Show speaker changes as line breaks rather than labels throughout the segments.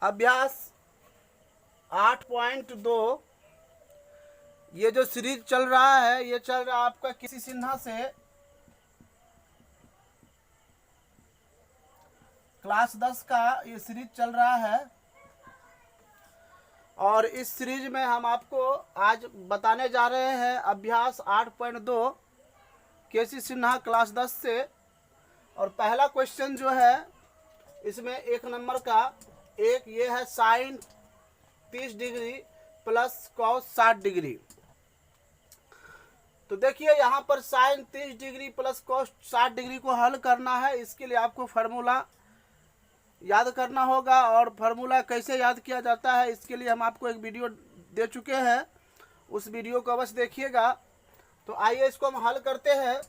अभ्यास 8.2 ये जो सीरीज चल रहा है ये चल रहा है आपका केसी सिन्हा से क्लास 10 का ये सीरीज चल रहा है। और इस सीरीज में हम आपको आज बताने जा रहे हैं अभ्यास 8.2 केसी सिन्हा क्लास 10 से। और पहला क्वेश्चन जो है इसमें 1 नंबर का एक ये है sine 30 degree plus cos 60 degree. तो देखिए यहाँ पर sine 30 degree plus cos 60 degree को हल करना है। इसके लिए आपको फार्मूला याद करना होगा। और फार्मूला कैसे याद किया जाता है इसके लिए हम आपको एक वीडियो दे चुके हैं, उस वीडियो को अवश्य देखिएगा। तो आइए इसको हम हल करते हैं।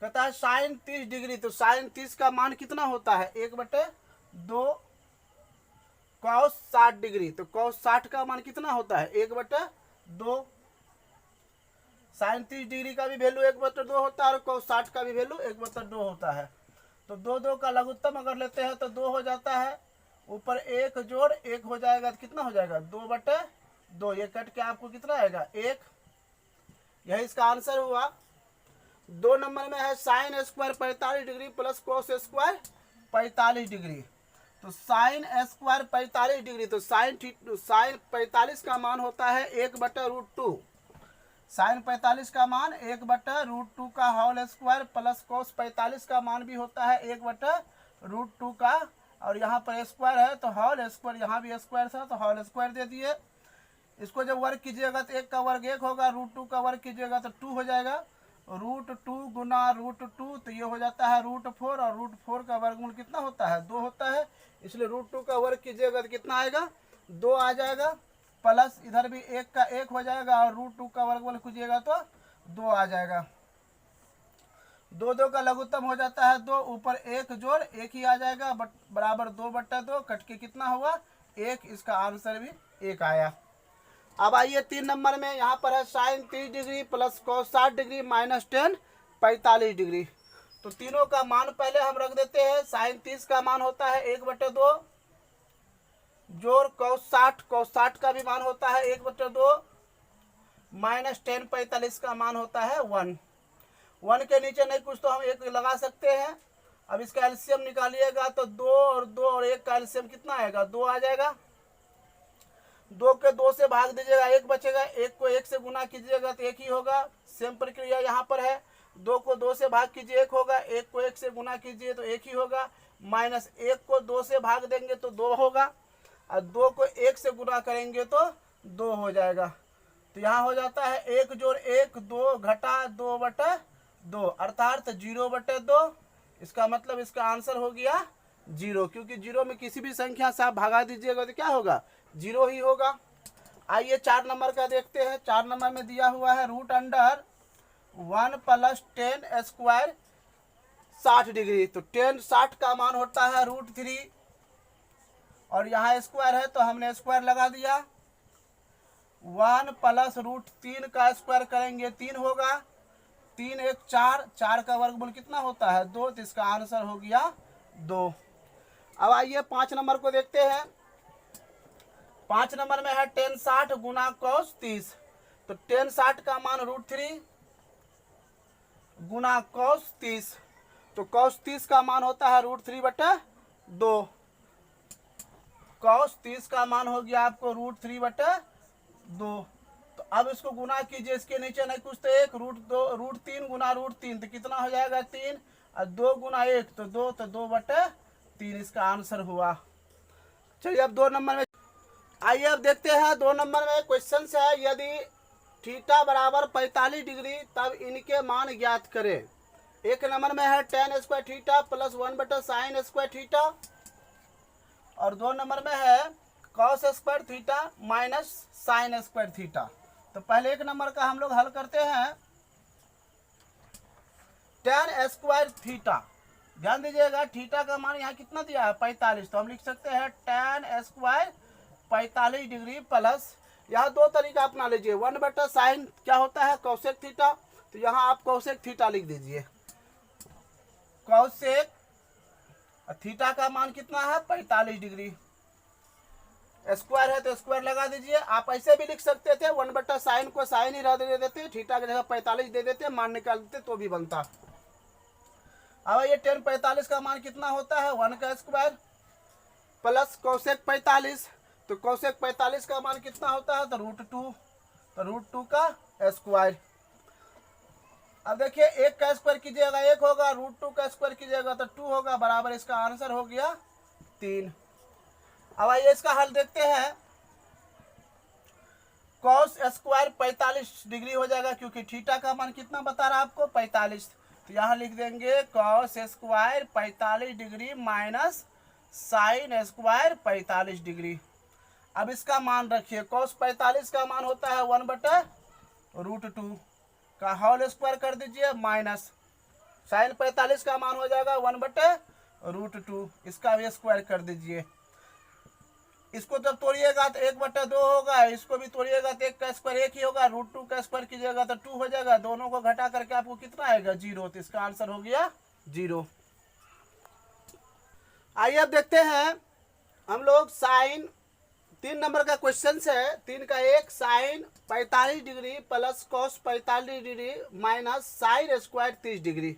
कहता है साइन 30 डिग्री, तो साइन 30 का मान कितना होता है 1/2 कॉस 60 डिग्री। तो कॉस 60 का मान कितना होता है 1/2। साइन 30 डिग्री का भी वैल्यू 1/2 होता है और cos 60 का भी वैल्यू 1/2 होता है। तो 2 का लघुत्तम अगर लेते हैं तो 2 हो जाता है, ऊपर 1 जोड़ 1 हो जाएगा तो कितना हो जाएगा 2/2। ये कट के आपको कितना आएगा 1। यही इसका आंसर हुआ। 2 नंबर में है sign square 45 degree plus cos square 45 degree. तो साइन स्क्वायर 45 डिग्री, तो साइन 45 का मान होता है 1/√2। साइन 45 का मान 1/√2 का होल स्क्वायर प्लस कॉस 45 का मान भी होता है 1/√2 का। और यहाँ पर स्क्वायर है तो होल स्क्वायर, यहाँ भी स्क्वायर था तो होल स्क्वायर दे दिए। इसको जब वर्ग कीजिएगा तो 1 का वर्ग 1 होगा, √2 का वर्ग कीजिएगा तो 2 हो जाएगा। √2 गुना √2 तो ये हो जाता है √4 और √4 का वर्गमूल कितना होता है 2 होता है। इसलिए √2 का वर्ग कीजिएगा तो कितना आएगा 2 आ जाएगा। प्लस इधर भी 1 का 1 हो जाएगा और √2 का वर्गमूल कीजिएगा तो 2 आ जाएगा। 2 का लघुत्तम हो जाता है 2, ऊपर 1 जोड़ 1 ही आ जाएगा बराबर 2/2। कट के कितना हुआ 1। इसका आंसर भी 1 आया। अब आइए 3 नंबर में, यहाँ पर है sine 30 degree plus cos 60 degree minus tan 45 degree. तो तीनों का मान पहले हम रख देते हैं। साइन 30 का मान होता है 1/2 जोड़ कॉस 60 का भी मान होता है 1/2 माइनस टेन 45 का मान होता है 1 के नीचे नहीं कुछ तो हम 1 लगा सकते हैं। अब इसका एलसीएम निकालिएगा तो 2 और 1 का एलसीएम कितना आएगा 2 आ जाएगा। 2 के 2 से भाग दीजिएगा 1 बचेगा, 1 को 1 से गुना कीजिएगा तो 1 ही होगा। सेम प्रक्रिया यहाँ पर है। 2 को 2 से भाग कीजिए 1 होगा, 1 को 1 से गुना कीजिए तो 1 ही होगा। माइनस 1 को 2 से भाग देंगे तो 2 होगा और 2 को 1 से गुना करेंगे तो 2 हो जाएगा। तो यहाँ हो जाता है 1 जोड़ 1 2 घटा 2/2 अर्थात 0/2। इसका मतलब इसका आंसर हो गया 0, क्योंकि 0 में किसी भी संख्या से आप भगा दीजिएगा तो क्या होगा 0 ही होगा। आइए 4 नंबर का देखते हैं। 4 नंबर में दिया हुआ है √1 प्लस टेन स्क्वायर 60 डिग्री। तो टेन 60 का मान होता है √3 और यहाँ स्क्वायर है तो हमने स्क्वायर लगा दिया। 1 प्लस √3 का स्क्वायर करेंगे 3 होगा, 3 1 4 का वर्गमूल कितना होता है 2। तो इसका आंसर हो गया 2। अब आइए 5 नंबर को देखते हैं। 5 नंबर में है टेन 60 गुना कॉस 30। तो टेन 60 का मान √3 गुना कॉस 30। तो कॉस 30 का मान होता है √3/2। कॉस 30 का मान हो गया आपको √3/2। तो अब इसको गुना कीजिए, इसके नीचे नहीं कुछ तो 1 √3 गुना √3 तो कितना हो जाएगा 3 और 2 गुना 1 तो 2 तो 2/3 इसका आंसर हुआ। चलिए अब 2 नंबर में आइए अब देखते हैं। 2 नंबर में क्वेश्चन है यदि थीटा बराबर 45 डिग्री तब इनके मान ज्ञात करें। 1 नंबर में है tan square theta plus 1/sin square theta और 2 नंबर में है cos square theta minus sin square theta. तो पहले 1 नंबर का हम लोग हल करते हैं। tan स्क्वायर थीटा ध्यान दीजिएगा, थीटा का मान यहाँ कितना दिया है 45, तो हम लिख सकते हैं tan स्क्वायर 45 डिग्री प्लस, यहाँ दो तरीका अपना लीजिए, 1/sin क्या होता है कोसेक थीटा, तो यहाँ आप कोसेक थीटा लिख दीजिए। कोसेक थीटा का मान कितना है 45 डिग्री, स्क्वायर है तो स्क्वायर लगा दीजिए। आप ऐसे भी लिख सकते थे 1/sin को साइन ही रह दे देते, थीटा की जगह 45 दे देते, मान निकाल देते तो भी बनता। अब ये tan 45 का मान कितना होता है 1 का स्क्वायर प्लस कोसेक 45, तो कोसेक 45 का मान कितना होता है तो √2, तो √2 का स्क्वायर। अब देखिए 1 का स्क्वायर कीजिएगा 1 होगा, √2 का स्क्वायर कीजिएगा तो 2 होगा, बराबर इसका आंसर हो गया 3। अब आइए इसका हल देखते हैं। कॉस स्क्वायर 45 डिग्री हो जाएगा, क्योंकि थीटा का मान कितना बता रहा है आपको 45, तो यहाँ लिख देंगे cos square 45 degree minus sine square 45 degree. अब इसका मान रखिए, कॉस 45 का मान होता है 1/√2 का होल स्क्वायर कर दीजिए, माइनस साइन 45 का मान हो जाएगा 1/√2, इसका भी स्क्वायर कर दीजिए। इसको जब तोड़िएगा तो 1/2 होगा, इसको भी तोड़िएगा तो 1 का स्क्वायर 1 ही होगा, √2 का स्क्वायर कीजिएगा तो 2 हो जाएगा, दोनों को घटा करके आपको कितना आएगा 0, तो इसका आंसर हो गया 0। आइए अब देखते हैं हम लोग साइन 3 नंबर का क्वेश्चन है, 3 का 1 sine 45 degree plus cos 45 degree minus sine square 30 degree.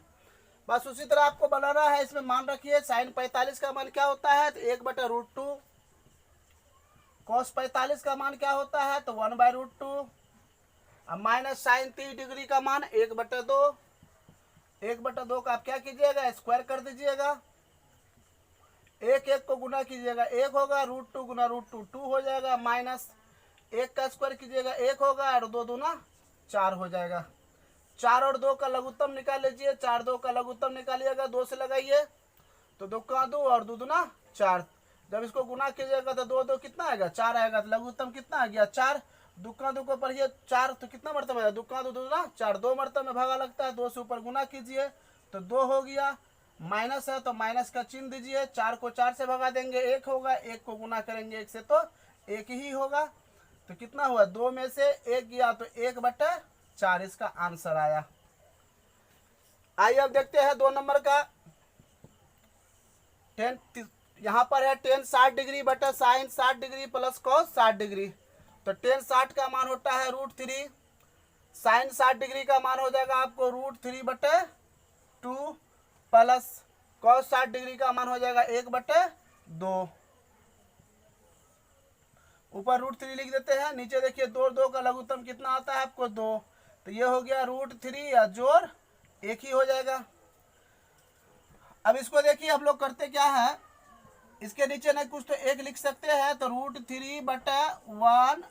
बस उसी तरह आपको बनाना है, इसमें मान रखिए साइन 45 का मान क्या होता है तो 1/√2, कॉस 45 का मान क्या होता है तो 1/√2, अब माइनस साइन 30 डिग्री का मान 1/2, 1/2 का आप क्या कीजिएगा स्क्वायर कर दीजिएगा, 1 को गुना कीजिएगा 1 होगा, √2 गुना √2 2 हो जाएगा, माइनस 1 का स्क्वायर कीजिएगा 1 होगा और 2 दूना 4 हो जाएगा। 4 और 2 का लघुत्तम निकाल लीजिए, 4 2 का लघुत्तम निकालिएगा, 2 से लगाइए तो 2 का 2 और 2 दूना 4, जब इसको गुना कीजिएगा तो 2 2 कितना आएगा 4 आएगा, तो लघुत्तम कितना आ गया 4, 2 का 2 को पढ़िए 4 तो कितना मरतबा है 2 का 2 दूना 4, 2 मरतबा में भागा लगता है, 2 से ऊपर गुना कीजिए तो 2 हो गया, माइनस है तो माइनस का चिन्ह दीजिए, 4 को 4 से भगा देंगे 1 होगा, 1 को गुना करेंगे 1 से तो 1 ही होगा, तो कितना हुआ 2 में से 1 गया तो 1/4 इसका आंसर आया। आइए अब देखते हैं 2 नंबर का, 10 यहाँ पर है tan 60 डिग्री बटा sine 60 degree plus cos 60 degree, तो tan 60 का मान होता है √3, साइन 60 डिग्री का मान हो जाएगा आपको √3/2 प्लस कॉस 60 डिग्री का मान हो जाएगा 1/2, ऊपर √3 लिख देते हैं, नीचे देखिए 2 2 का लघुत्तम कितना आता है आपको 2, तो ये हो गया √3 या जोड़ 1 ही हो जाएगा। अब इसको देखिए हम लोग करते क्या है, इसके नीचे नहीं कुछ तो 1 लिख सकते हैं, तो √3/1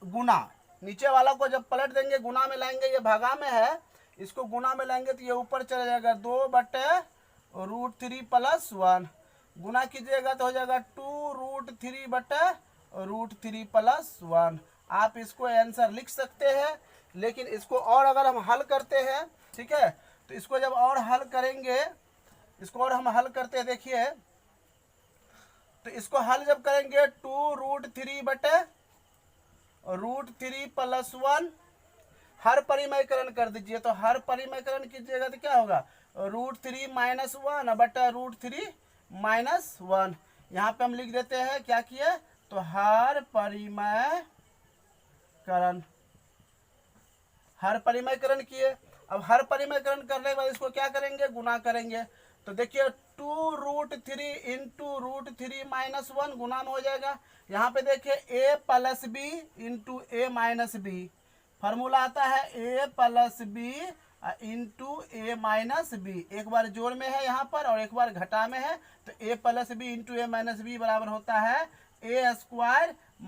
गुना, नीचे वाला को जब पलट देंगे गुना में लाएंगे, ये भागा में है, इसको गुना में लाएंगे तो ये ऊपर चला जाएगा 2/√3 + 1, गुना कीजिएगा तो हो जाएगा 2√3/√3 + 1। आप इसको आंसर लिख सकते हैं, लेकिन इसको और अगर हम हल करते हैं, ठीक है, तो इसको जब और हल करेंगे, इसको और हम हल करते हैं देखिए, तो इसको हल जब करेंगे 2√3/√3 + 1, हर परिमयकरण कर दीजिए, तो हर परिमयकरण कीजिएगा तो क्या होगा √3 - 1/√3 - 1, यहाँ पे हम लिख देते हैं क्या किए तो हर परिमयकरण किए। अब हर परिमयकरण करने के बाद इसको क्या करेंगे गुना करेंगे, तो देखिए 2√3 × √3 - 1 गुना में हो जाएगा, यहाँ पे देखिए a + b × a - b, formula आता है a + b × a - b, एक बार जोड़ में है यहाँ पर और एक बार घटा में है, तो a + b × a - b बराबर होता है a² -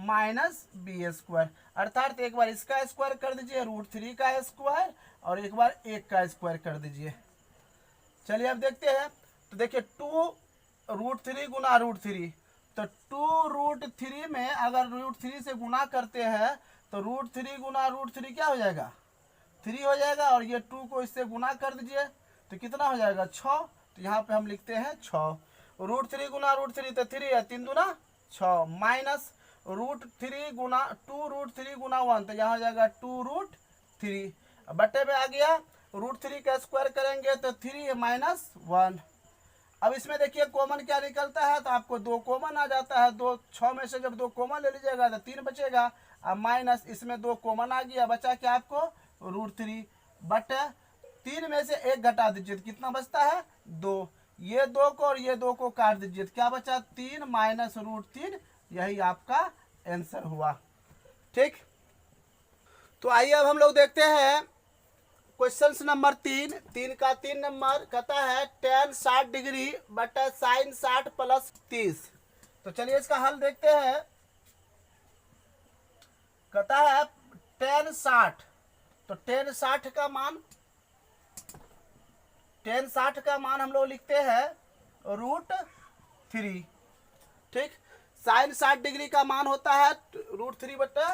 b², अर्थात एक बार इसका स्क्वायर कर दीजिए √3 का स्क्वायर और एक बार 1 का स्क्वायर कर दीजिए। चलिए अब देखते हैं, तो देखिए 2√3 गुना √3, तो 2√3 में अगर √3 से गुना करते हैं तो √3 गुना √3 क्या हो जाएगा 3 हो जाएगा, और ये 2 को इससे गुना कर दीजिए तो कितना हो जाएगा 6, तो यहाँ पे हम लिखते हैं 6। √3 गुना √3 तो 3 है, 3 दूना 6 माइनस √3 गुना 2√3 गुना 1 तो यहाँ हो जाएगा 2√3 बटे में आ गया। √3 का स्क्वायर करेंगे तो 3 माइनस 1। अब इसमें देखिए कॉमन क्या निकलता है, तो आपको 2 कॉमन आ जाता है। 6 में से जब 2 कॉमन ले लीजिएगा तो 3 बचेगा। अब माइनस इसमें 2 कॉमन आ गया, बचा क्या आपको √3 बटे 3 में से 1 घटा दीजिए तो कितना बचता है 2। ये 2 को और ये 2 को काट दीजिए तो क्या बचा 3 माइनस √3, यही आपका आंसर हुआ। ठीक, तो आइए अब हम लोग देखते हैं क्वेश्चन नंबर 3 का 3 नंबर कहता है tan 60 डिग्री बटा sin 60 प्लस 30। तो चलिए इसका हल देखते हैं। कहता है tan 60, तो tan 60 का मान हम लोग लिखते हैं √3। ठीक, sin 60 डिग्री का मान होता है √3 बटे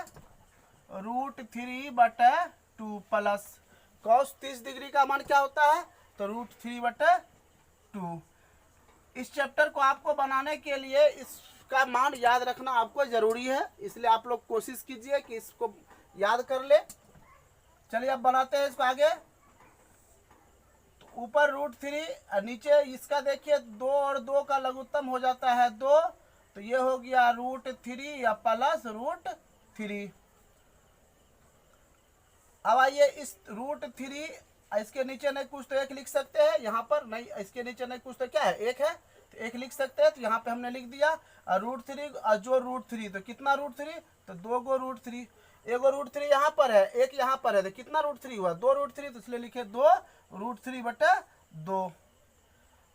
2 प्लस cos 30 डिग्री का मान क्या होता है तो √3 बटे 2। इस चैप्टर को आपको बनाने के लिए इसका मान याद रखना आपको जरूरी है, इसलिए आप लोग कोशिश कीजिए कि इसको याद कर ले। चलिए अब बनाते हैं इसको आगे। ऊपर √3, नीचे इसका देखिए 2 और 2 का लघुत्तम हो जाता है 2, तो ये हो गया √3 या प्लस √3। अब आइए इस √3, इसके नीचे नहीं कुछ तो 1 लिख सकते हैं, यहाँ पर नहीं, इसके नीचे नहीं कुछ तो क्या है 1 है, तो 1 लिख सकते हैं। तो यहाँ पे हमने लिख दिया √3 जो √3, तो कितना √3 तो 2 गो √3, एगो √3 यहाँ पर है, 1 यहाँ पर है, तो कितना √3 हुआ 2 √3, तो इसलिए लिखे 2 √3 बटे 2।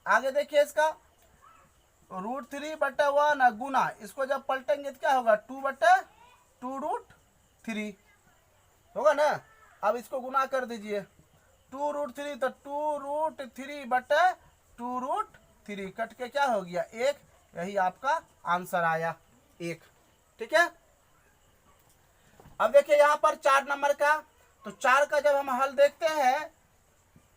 आगे देखिए इसका √3 बटे 1 गुना, इसको जब पलटेंगे तो क्या होगा 2 बटे 2√3 होगा ना। अब इसको गुना कर दीजिए 2√3, तो 2√3 बटे 2√3 कट के क्या हो गया 1, यही आपका आंसर आया 1। ठीक है, अब देखिए यहाँ पर 4 नंबर का, तो 4 का जब हम हल देखते हैं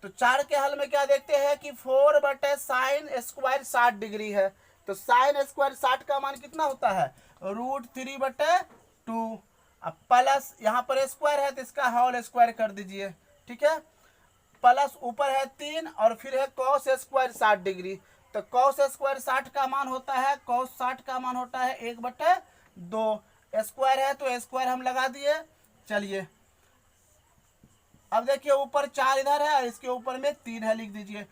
तो 4 के हल में क्या देखते हैं कि 4 बटे साइन स्क्वायर 60 डिग्री है, तो साइन स्क्वायर 60 का मान कितना होता है √3 बटे 2। अब प्लस यहाँ पर स्क्वायर है तो इसका होल स्क्वायर कर दीजिए। ठीक है, प्लस ऊपर है 3 और फिर है cos स्क्वायर 60 डिग्री, तो cos स्क्वायर 60 का मान होता है, cos 60 का मान होता है 1 बटे 2। स्क्वायर है तो स्क्वायर हम लगा दिए। चलिए अब देखिए ऊपर 4 इधर है और इसके ऊपर में 3 है, लिख दीजिए।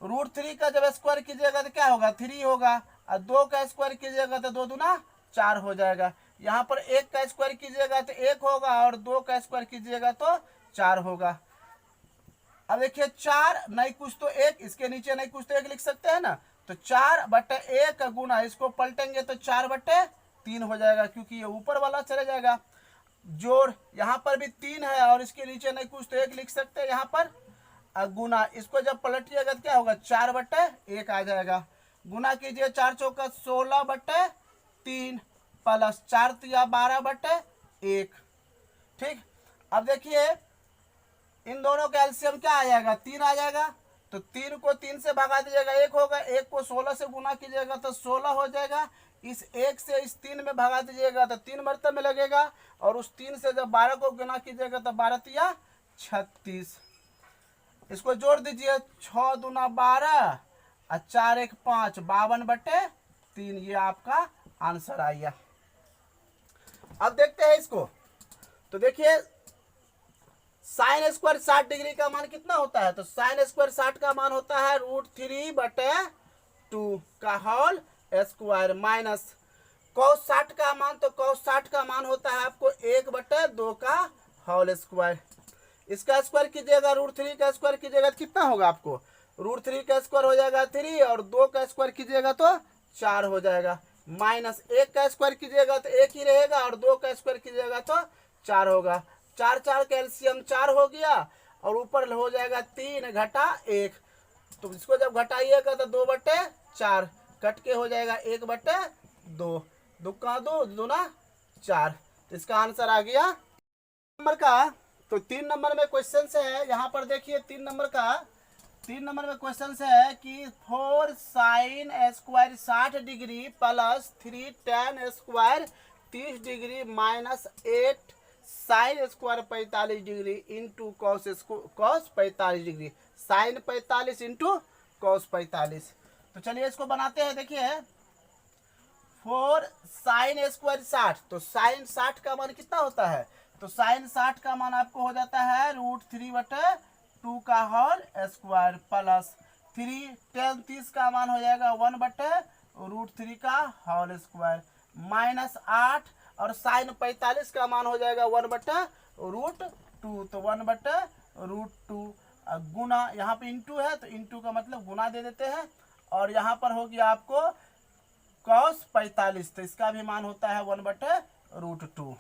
√3 का जब स्क्वायर कीजिएगा तो क्या होगा 3 होगा, और 2 का स्क्वायर कीजिएगा तो 2 दूना 4 हो जाएगा। यहाँ पर 1 का स्क्वायर कीजिएगा तो 1 होगा और 2 का स्क्वायर कीजिएगा तो 4 होगा। अब देखिए 4 नहीं कुछ तो 1, इसके नीचे नहीं कुछ तो 1 लिख सकते हैं ना, तो 4 बटे 1 गुना, इसको पलटेंगे तो 4 बटे 3 हो जाएगा, क्योंकि ये ऊपर वाला चले जाएगा। जोड़ यहाँ पर भी 3 है और इसके नीचे नहीं कुछ तो 1 लिख सकते हैं यहाँ पर, गुना, इसको जब पलटिएगा तो क्या होगा 4 बटे 1 आ जाएगा। गुना कीजिए 4 चौका 16 बटे 3 प्लस 4 तिया 12 बटे 1। ठीक, अब देखिए इन दोनों का एलसीएम क्या आ जाएगा 3 आ जाएगा, तो 3 को 3 से भगा दीजिएगा 1 होगा, 1 को 16 से गुना कीजिएगा तो 16 हो जाएगा। इस 1 से इस 3 में भगा दीजिएगा तो 3 मरतबे में लगेगा, और उस 3 से जब 12 को गुना कीजिएगा तो 12 तिया 36। इसको जोड़ दीजिए 6 दूना 12 और 4 1 5, 52 बटे 3, ये आपका आंसर आया। अब देखते हैं इसको, तो देखिए साइन स्क्वायर 60 डिग्री का मान कितना होता है, तो साइन स्क्वायर 60 का मान होता है √3 बटे 2 का होल स्क्वायर माइनस cos 60 का मान, तो cos 60 का मान होता है आपको 1 बटे 2 का होल स्क्वायर। इसका स्क्वायर कीजिएगा √3 का स्क्वायर कीजिएगा तो कितना होगा आपको √3 का स्क्वायर हो जाएगा 3 और 2 का स्क्वायर कीजिएगा तो 4 हो जाएगा, माइनस 1 का स्क्वायर कीजिएगा तो 1 ही रहेगा और 2 का स्क्वायर कीजिएगा तो 4 होगा। 4 4 का एलसीएम 4 हो गया और ऊपर हो जाएगा 3 घटा 1, तो इसको जब घटाइएगा तो 2 बटे 4 कट के हो जाएगा 1 बटे 2, 2 का 2 दूना 4, तो इसका आंसर आ गया नंबर का। तो 3 नंबर में क्वेश्चन से है, यहाँ पर देखिए 3 नंबर का 3 नंबर में क्वेश्चन से है कि 4 sine square 60 degree plus 3 tan square 30 degree minus 8 sine square 45 degree into cos 45 degree, sine 45 into cos 45। तो चलिए इसको बनाते हैं। देखिए 4 साइन स्क्वायर 60, तो साइन 60 का मान कितना होता है? तो साइन 60 का मान आपको हो जाता है √3/2 का होल स्क्वायर प्लस 3 टेन 30 का मान हो जाएगा 1/√3 का होल स्क्वायर माइनस 8 और साइन 45 का मान हो जाएगा 1/√2, तो 1/√2 गुना, यहाँ पे इंटू है तो इंटू का मतलब गुना दे देते हैं, और यहाँ पर हो गया आपको cos 45, तो इसका भी मान होता है 1/√2।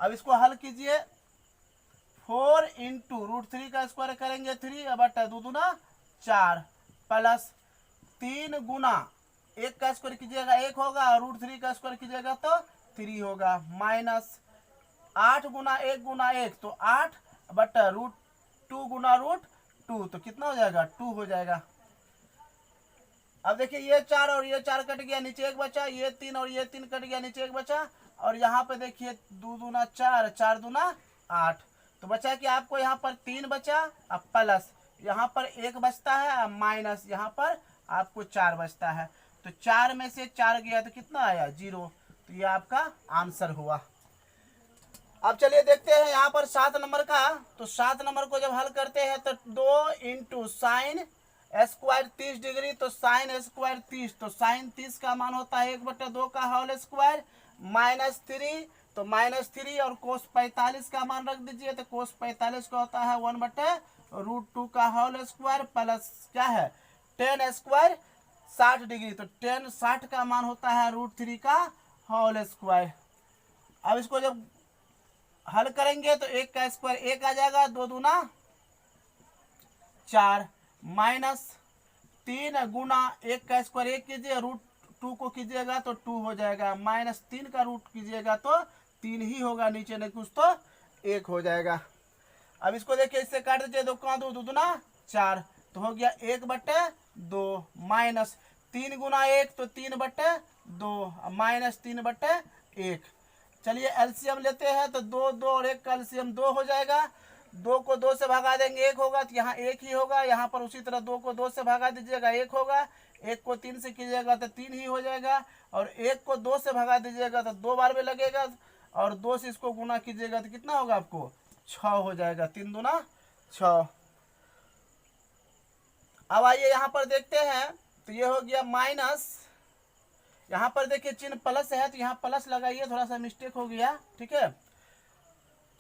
अब इसको हल कीजिए। 4 इंटू √3 का स्क्वायर करेंगे 3/2 दूना 4 प्लस 3 गुना 1 का स्क्वायर कीजिएगा 1 होगा, √3 का स्क्वायर कीजिएगा तो 3 होगा, माइनस 8 गुना 1 तो 8/√2 गुना √2, तो कितना हो जाएगा? 2 हो जाएगा। अब देखिए ये 4 और ये 4 कट गया, नीचे 1 बचा, ये 3 और ये 3 कट गया, नीचे 1 बचा, और यहाँ पे देखिए 2 दूना 4, 4 दूना 8, तो बचा कि आपको यहाँ पर 3 बचा, अब प्लस यहाँ पर 1 बचता है, माइनस यहाँ पर आपको 4 बचता है, तो 4 में से 4 गया तो कितना आया? 0, तो ये आपका आंसर हुआ। अब चलिए देखते हैं यहाँ पर 7 नंबर का। तो 7 नंबर को जब हल करते हैं तो 2 इंटू साइन स्क्वायर 30 डिग्री, तो साइन स्क्वायर 30, तो साइन 30 का मान होता है 1/2 का होल स्क्वायर माइनस 3, तो माइनस 3 और कोस 45 का मान रख दीजिए, तो कोस 45 का होता है 1/√2 का होल स्क्वायर प्लस क्या है टेन स्क्वायर 60 डिग्री, तो टेन 60 का मान होता है √3 का होल स्क्वायर। अब इसको जब हल करेंगे तो 1 का स्क्वायर 1 आ जाएगा, 2 दूना 4 माइनस 3 गुना 1 का स्क्वायर 1 कीजिए, √2 को कीजिएगा तो 2 हो जाएगा, माइनस 3 का रूट कीजिएगा तो 3 ही होगा, नीचे नहीं कुछ तो 1 हो जाएगा। अब इसको देखिए, इससे काट दीजिए, 2 का 2 दूना 4, तो हो गया 1/2 माइनस 3 गुना 1 तो 3/2 माइनस 3/1। चलिए एलसीएम लेते हैं, तो 2 2 और 1 का एलसीएम 2 हो जाएगा, 2 को 2 से भगा देंगे 1 होगा, तो यहाँ 1 ही होगा, यहाँ पर उसी तरह 2 को 2 से भगा दीजिएगा 1 होगा, 1 को 3 से कीजिएगा तो 3 ही हो जाएगा, और 1 को 2 से भगा दीजिएगा तो 2 बार में लगेगा, और 2 से इसको गुना कीजिएगा तो कितना होगा आपको? 6 हो जाएगा, 3 दूना 6। अब आइए यहाँ पर देखते हैं, तो ये हो गया माइनस, यहाँ पर देखिए चिन्ह प्लस है तो यहाँ प्लस लगाइए, थोड़ा सा मिस्टेक हो गया, ठीक है।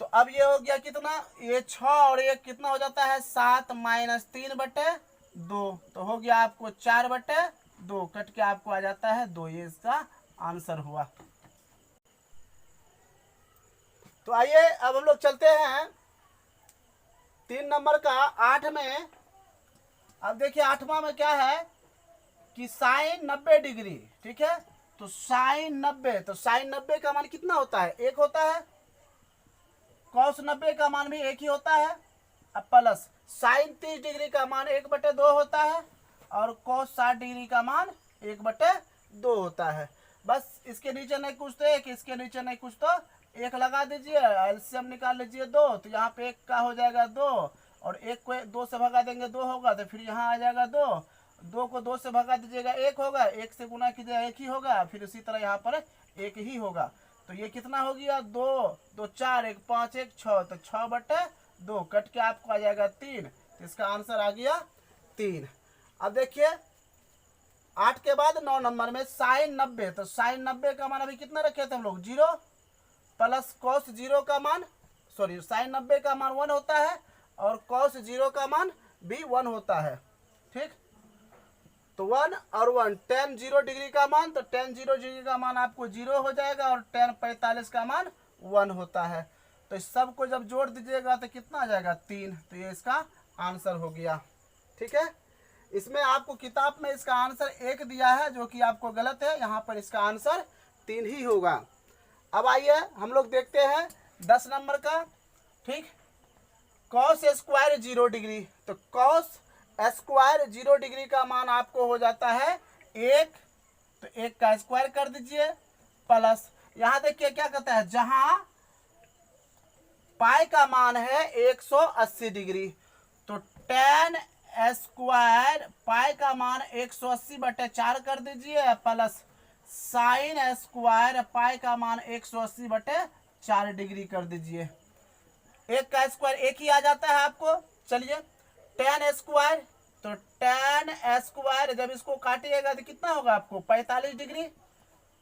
तो अब ये हो गया कितना? ये 6 और 1 कितना हो जाता है? 7 माइनस 3/2, तो हो गया आपको 4/2, कट के आपको आ जाता है 2, ये इसका आंसर हुआ। तो आइए अब हम लोग चलते हैं 3 नंबर का 8 में। अब देखिए 8वां में क्या है कि साइन 90 डिग्री, ठीक है, तो साइन 90, तो साइन 90 का मान कितना होता है? 1 होता है, कॉस 90 का मान भी 1 ही होता है, अब प्लस साइन 30 डिग्री का मान 1/2 होता है, और कॉस 60 डिग्री का मान 1/2 होता है। बस इसके नीचे नहीं कुछ तो 1, इसके नीचे नहीं कुछ तो 1 लगा दीजिए, एलसीएम निकाल लीजिए 2, तो यहाँ पे 1 का हो जाएगा 2, और 1 को 2 से भगा देंगे 2 होगा, तो फिर यहाँ आ जाएगा 2, 2 को 2 से भगा दीजिएगा 1 होगा, 1 से गुना कीजिएगा 1 ही होगा, फिर उसी तरह यहाँ पर 1 ही होगा, तो ये कितना हो गया? 2 2 4 1 5 1 6, तो 6/2, कट के आपको आ जाएगा 3, तो इसका आंसर आ गया 3। अब देखिए 8 के बाद 9 नंबर में साइन 90, तो साइन 90 का मान अभी कितना रखे थे हम लोग? 0 प्लस कॉस 0 का मान, सॉरी साइन 90 का मान 1 होता है, और कॉस 0 का मान भी 1 होता है, ठीक, तो 1 और 1 tan 0 डिग्री का मान, तो tan 0 डिग्री का मान आपको 0 हो जाएगा, और tan 45 का मान 1 होता है, तो इस सब को जब जोड़ दीजिएगा तो कितना आ जाएगा? 3, तो ये इसका आंसर हो गया, ठीक है। इसमें आपको किताब में इसका आंसर 1 दिया है, जो कि आपको गलत है, यहाँ पर इसका आंसर 3 ही होगा। अब आइए हम लोग देखते हैं 10 नंबर का, ठीक, कॉस स्क्वायर 0 डिग्री, तो कॉस स्क्वायर 0 डिग्री का मान आपको हो जाता है 1, तो 1 का स्क्वायर कर दीजिए प्लस, यहां देखिए क्या कहता है, जहां पाई का मान है 180 डिग्री, तो tan स्क्वायर पाई का मान 180/4 कर दीजिए प्लस साइन स्क्वायर पाई का मान 180/4 डिग्री कर दीजिए। 1 का स्क्वायर 1 ही आ जाता है आपको। चलिए tan स्क्वायर, तो tan स्क्वायर जब इसको काटिएगा तो कितना होगा आपको 45 डिग्री,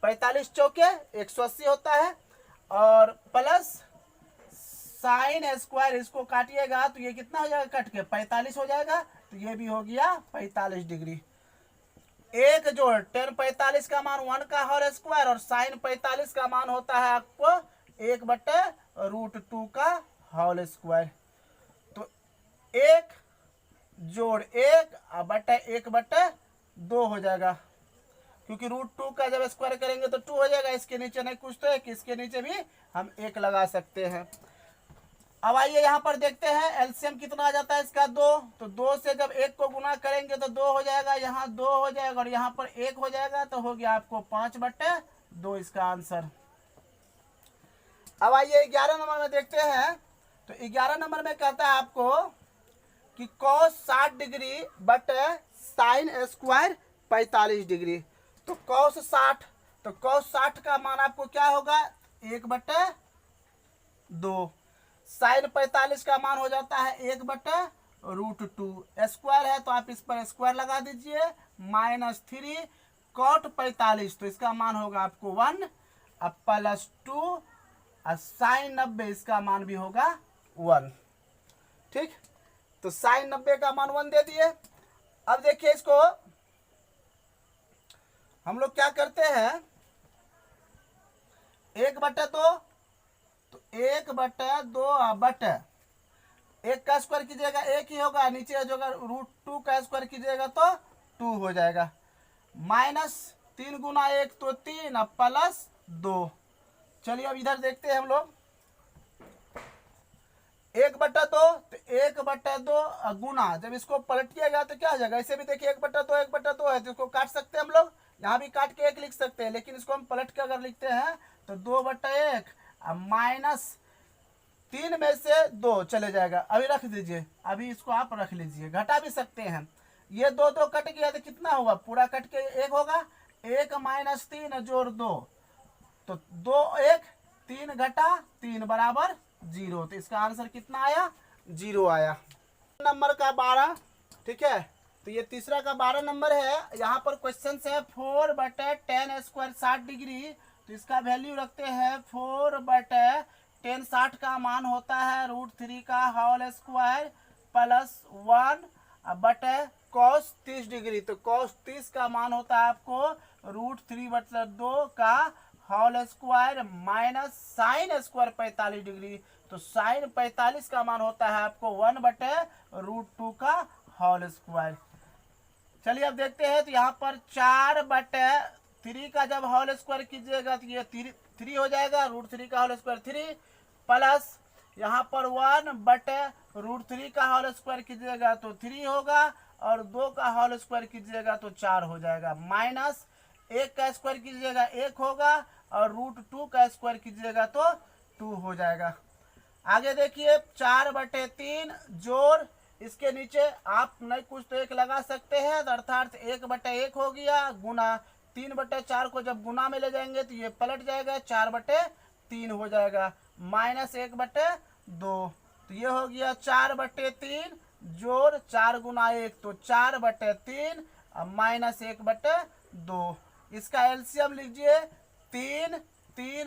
45 चौके 180 होता है, और प्लस साइन स्क्वायर इसको काटिएगा तो ये कितना हो जाएगा कट के 45 हो जाएगा, तो ये भी हो गया 45 डिग्री। एक जोड़ tan 45 का मान 1 का होल स्क्वायर और साइन 45 का मान होता है आपको 1/√2 का होल स्क्वायर, तो 1 जोड़ 1 बटे 1/2 हो जाएगा, क्योंकि √2 का जब स्क्वायर करेंगे तो 2 हो जाएगा, इसके नीचे नहीं कुछ तो 1, इसके नीचे भी हम 1 लगा सकते हैं। अब आइए यहाँ पर देखते हैं एलसीएम कितना आ जाता है इसका 2, तो 2 से जब 1 को गुना करेंगे तो 2 हो जाएगा, यहाँ 2 हो जाएगा और यहाँ पर 1 हो जाएगा, तो हो गया आपको 5/2 इसका आंसर। अब आइए 11 नंबर में देखते हैं, तो 11 नंबर में कहता है आपको कि cos 60 डिग्री बटे साइन स्क्वायर 45 डिग्री, तो cos 60, तो cos 60 का मान आपको क्या होगा 1/2, साइन 45 का मान हो जाता है 1/√2, स्क्वायर है तो आप इस पर स्क्वायर लगा दीजिए, -3 cot 45, तो इसका मान होगा आपको 1 प्लस 2 साइन 90 इसका मान भी होगा 1। ठीक, तो साइन 90 का मान 1 दे दिए। अब देखिए इसको हम लोग क्या करते हैं, 1/2, तो 1/2 बटे 1 का स्क्वायर कीजिएगा 1 ही होगा, नीचे जो √2 का स्क्वायर कीजिएगा तो 2 हो जाएगा, -3 गुना 1 तो 3 प्लस 2। चलिए अब इधर देखते हैं हम लोग, 1/2, तो 1/2 गुना जब इसको पलटिएगा तो क्या हो जाएगा, ऐसे भी देखिए 1/2 1/2 है, तो इसको काट सकते हैं हम लोग, यहाँ भी काट के 1 लिख सकते हैं, लेकिन इसको हम पलट के अगर लिखते हैं तो 2/1 -3 में से 2 चले जाएगा, अभी रख दीजिए, अभी इसको आप रख लीजिए, घटा भी सकते हैं, ये 2 कट गया तो कितना हुआ, पूरा कट के 1 होगा, 1 - 3 जोड़ 2, तो 2 1 3 घटा 3 बराबर 0, तो इसका आंसर कितना आया 0 आया। नंबर का 12, ठीक है, तो ये तीसरा का 12 नंबर है, यहाँ पर क्वेश्चन है 4/tan स्क्वायर 60 डिग्री, तो इसका वैल्यू रखते हैं 4/tan 60 का मान होता है √3 का होल स्क्वायर प्लस 1 बटे cos 30 डिग्री, तो cos 30 का मान होता है आपको √3/2 का whole square minus sine square 45 degree, तो साइन 45 का मान होता है आपको 1/√2 का होल स्क्वायर। चलिए अब देखते हैं, तो यहाँ पर 4/3 का जब होल स्क्वायर कीजिएगा तो ये 3 हो जाएगा, √3 का होल स्क्वायर 3 प्लस यहाँ पर 1/√3 का होल स्क्वायर कीजिएगा तो 3 होगा, और 2 का होल स्क्वायर कीजिएगा तो 4 हो जाएगा, माइनस 1 का स्क्वायर कीजिएगा 1 होगा, और √2 का स्क्वायर कीजिएगा तो 2 हो जाएगा। आगे देखिए 4/3 जोड़ इसके नीचे आप नहीं कुछ तो 1 लगा सकते हैं, अर्थात 1/1 हो गया, गुना 3/4 को जब गुना में ले जाएंगे तो ये पलट जाएगा, 4/3 हो जाएगा, -1/2, तो ये हो गया 4/3 जोड़ 4 गुना 1 तो 4/3 -1/2, इसका एलसीएम लीजिए 3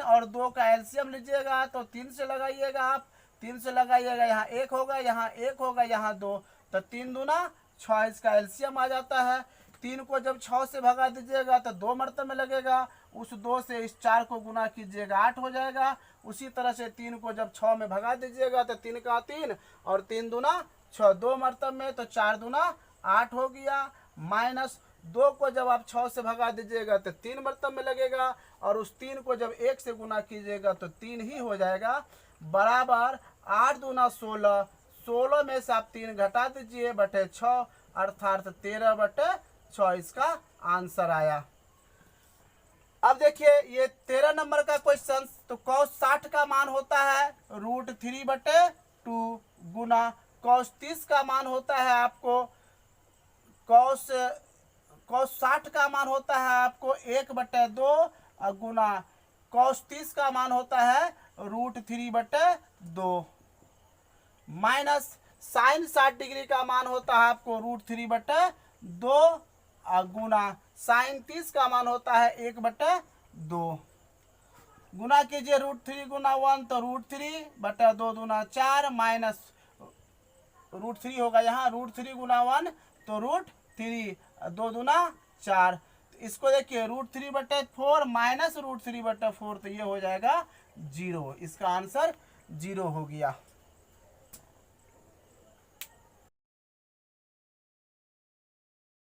और 2 का एलसीएम लीजिएगा तो 3 से लगाइएगा, आप 3 से लगाइएगा, यहाँ 1 होगा, यहाँ 1 होगा, यहाँ 2, तो 3 दूना 6 इसका एलसीएम आ जाता है। 3 को जब 6 से भगा दीजिएगा तो 2 मरतबे में लगेगा, उस 2 से इस 4 को गुना कीजिएगा 8 हो जाएगा, उसी तरह से 3 को जब 6 में भगा दीजिएगा तो 3 का 3 और 3 दूना 6, 2 मरतबे में, तो 4 दूना 8 हो गया, माइनस 2 को जब आप 6 से भगा दीजिएगा तो 3 मरतबे में लगेगा, और उस 3 को जब 1 से गुना कीजिएगा तो 3 ही हो जाएगा, बराबर 8 दूना 16, 16 में से आप 3 घटा दीजिए बटे 6, अर्थात 13/6 इसका आंसर आया। अब देखिए ये 13 नंबर का क्वेश्चन, तो cos 60 का मान होता है √3/2 गुना cos 30 का मान होता है आपको cos 60 का मान होता है आपको 1/2 गुना cos 30 का मान होता है √3/2 माइनस sin 60 डिग्री का मान होता है आपको √3/2 गुना sin 30 का मान होता है 1/2। गुना कीजिए √3 गुना 1 तो √3/2 दूना 4 माइनस √3 होगा यहाँ √3 गुना 1 तो √3 2 दूना 4। तो इसको देखिए √3/4 माइनस √3/4 तो ये हो जाएगा 0। इसका आंसर 0 हो गया।